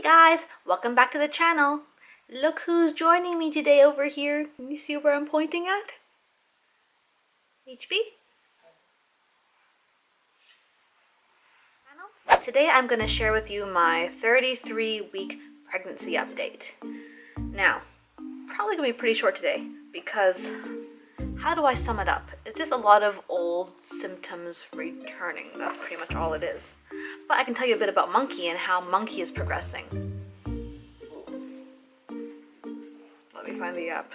guys, welcome back to the channel. Look who's joining me today over here. Can you see where I'm pointing at? HB? Today I'm going to share with you my 33-week pregnancy update. Now, probably going to be pretty short today because how do I sum it up? It's just a lot of old symptoms returning. That's pretty much all it is. But I can tell you a bit about Monkey and how Monkey is progressing. Let me find the app.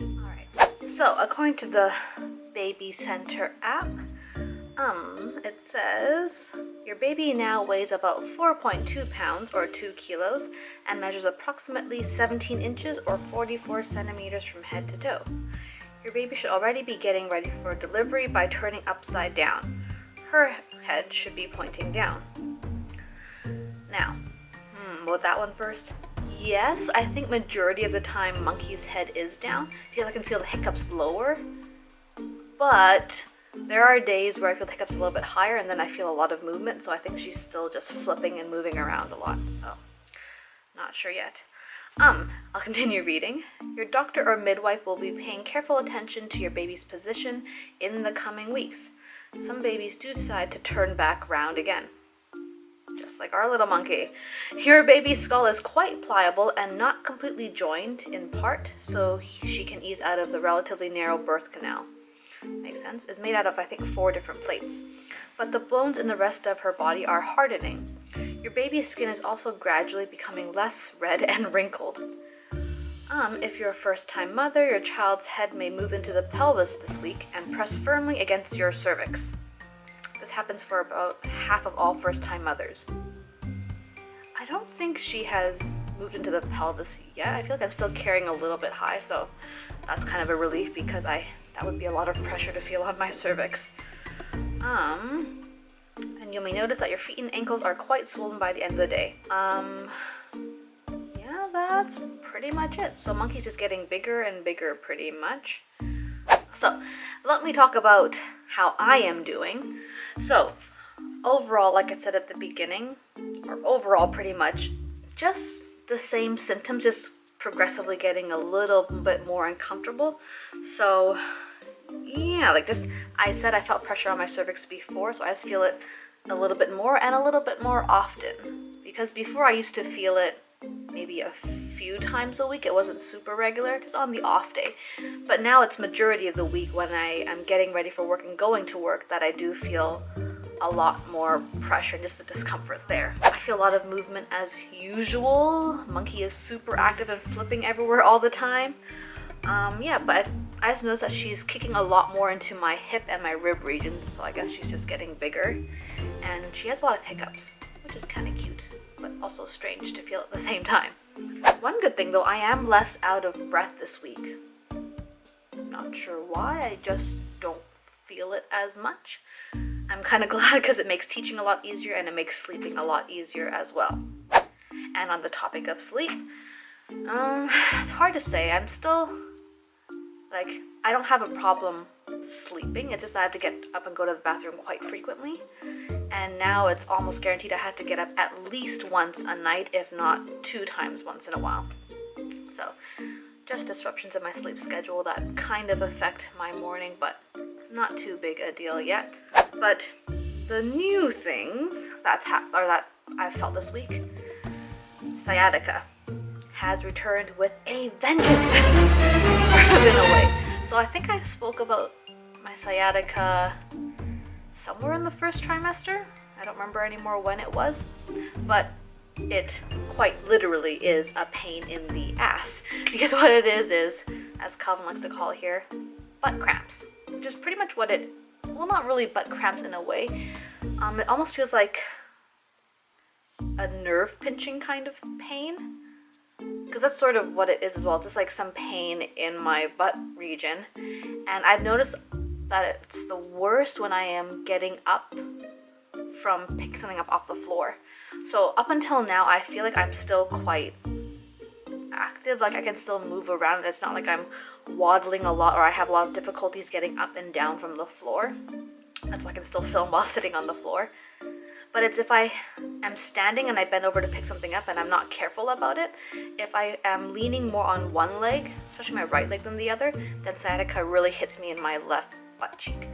Alright, so according to the Baby Center app, it says your baby now weighs about 4.2 pounds or 2 kilos and measures approximately 17 inches or 44 centimeters from head to toe. Your baby should already be getting ready for delivery by turning upside down. Her head should be pointing down. Now, well, that one first. Yes, I think majority of the time Monkey's head is down because I can feel the hiccups lower, but there are days where I feel the hiccups a little bit higher and then I feel a lot of movement, so I think she's still just flipping and moving around a lot, so not sure yet. I'll continue reading. Your doctor or midwife will be paying careful attention to your baby's position in the coming weeks. Some babies do decide to turn back round again, just like our little monkey. Your baby's skull is quite pliable and not completely joined in part, so she can ease out of the relatively narrow birth canal. Makes sense? It's made out of, I think, 4 different plates. But the bones in the rest of her body are hardening. Your baby's skin is also gradually becoming less red and wrinkled. If you're a first-time mother, your child's head may move into the pelvis this week and press firmly against your cervix. This happens for about half of all first-time mothers. I don't think she has moved into the pelvis yet. I feel like I'm still carrying a little bit high, so that's kind of a relief because that would be a lot of pressure to feel on my cervix. And you may notice that your feet and ankles are quite swollen by the end of the day. Yeah, that's pretty much it. So Monkey's just getting bigger and bigger pretty much. So let me talk about how I am doing. So overall, like I said at the beginning, or overall pretty much just the same symptoms, just progressively getting a little bit more uncomfortable. So yeah, I said I felt pressure on my cervix before, so I just feel it a little bit more and a little bit more often. Because before I used to feel it maybe a few times a week. It wasn't super regular, just on the off day. But now it's majority of the week when I am getting ready for work and going to work that I do feel a lot more pressure, just the discomfort there. I feel a lot of movement as usual. Monkey is super active and flipping everywhere all the time. Yeah, but I just noticed that she's kicking a lot more into my hip and my rib region, so I guess she's just getting bigger. And she has a lot of hiccups, which is kind of cute, but also strange to feel at the same time. One good thing though, I am less out of breath this week. Not sure why, I just don't feel it as much. I'm kind of glad because it makes teaching a lot easier and it makes sleeping a lot easier as well. And on the topic of sleep, it's hard to say. I'm still, I don't have a problem sleeping. It's just I have to get up and go to the bathroom quite frequently. And now it's almost guaranteed I have to get up at least once a night, if not 2 times once in a while. So, just disruptions in my sleep schedule that kind of affect my morning, but not too big a deal yet. But the new things that I've felt this week, sciatica has returned with a vengeance, sort of in a way. So I think I spoke about my sciatica somewhere in the first trimester. I don't remember anymore when it was, but it quite literally is a pain in the ass. Because what it is, as Calvin likes to call it here, butt cramps. Which is pretty much what well, not really butt cramps in a way. It almost feels like a nerve pinching kind of pain. Because that's sort of what it is as well. It's just like some pain in my butt region. And I've noticed that it's the worst when I am getting up from picking something up off the floor. So up until now, I feel like I'm still quite active. Like I can still move around. It's not like I'm waddling a lot or I have a lot of difficulties getting up and down from the floor. That's why I can still film while sitting on the floor. But it's if I am standing and I bend over to pick something up and I'm not careful about it. If I am leaning more on one leg, especially my right leg than the other, then sciatica really hits me in my left butt cheek.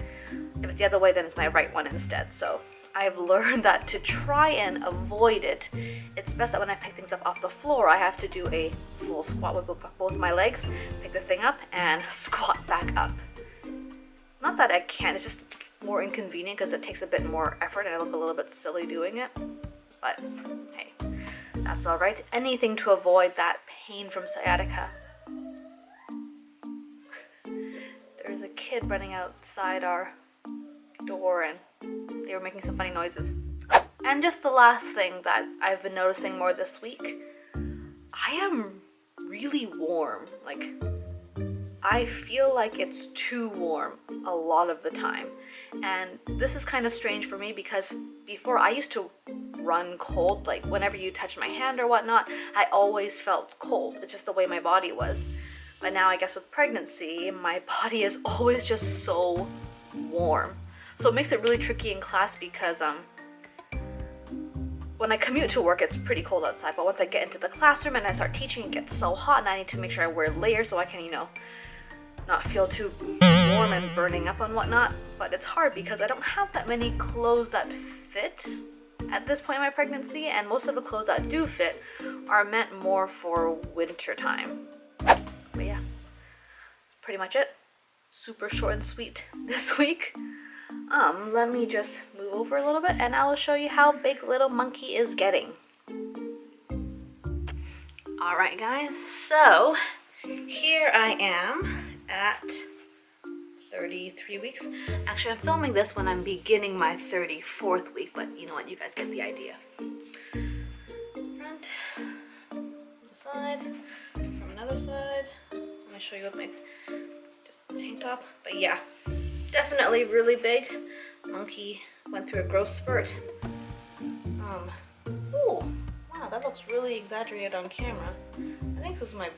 If it's the other way, then it's my right one instead. So I've learned that to try and avoid it, it's best that when I pick things up off the floor, I have to do a full squat with both my legs, pick the thing up, and squat back up. Not that I can't, it's just more inconvenient because it takes a bit more effort and I look a little bit silly doing it. But hey, that's alright. Anything to avoid that pain from sciatica. There's a kid running outside our door and they were making some funny noises. And just the last thing that I've been noticing more this week, I am really warm. Like, I feel like it's too warm a lot of the time. And this is kind of strange for me because before I used to run cold, like whenever you touch my hand or whatnot, I always felt cold. It's just the way my body was. But now I guess with pregnancy, my body is always just so warm. So it makes it really tricky in class because when I commute to work, it's pretty cold outside. But once I get into the classroom and I start teaching, it gets so hot and I need to make sure I wear layers so I can, not feel too warm and burning up and whatnot. But it's hard because I don't have that many clothes that fit at this point in my pregnancy, and most of the clothes that do fit are meant more for winter time. But yeah, pretty much it. Super short and sweet this week. Let me just move over a little bit and I'll show you how big little monkey is getting. Alright guys, so here I am at 33 weeks. Actually, I'm filming this when I'm beginning my 34th week, but you know what, you guys get the idea. Front, side, from another side. Let me show you with my just tank top. But yeah, definitely really big. Monkey went through a growth spurt. Ooh, wow, that looks really exaggerated on camera. I think this is my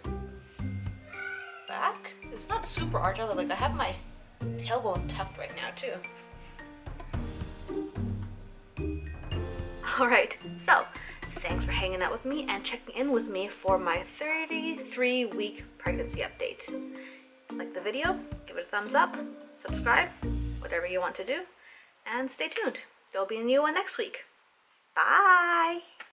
back. It's not super arched, like I have my tailbone tucked right now too. Alright, so thanks for hanging out with me and checking in with me for my 33-week pregnancy update. Like the video, give it a thumbs up, subscribe, whatever you want to do, and stay tuned. There'll be a new one next week. Bye!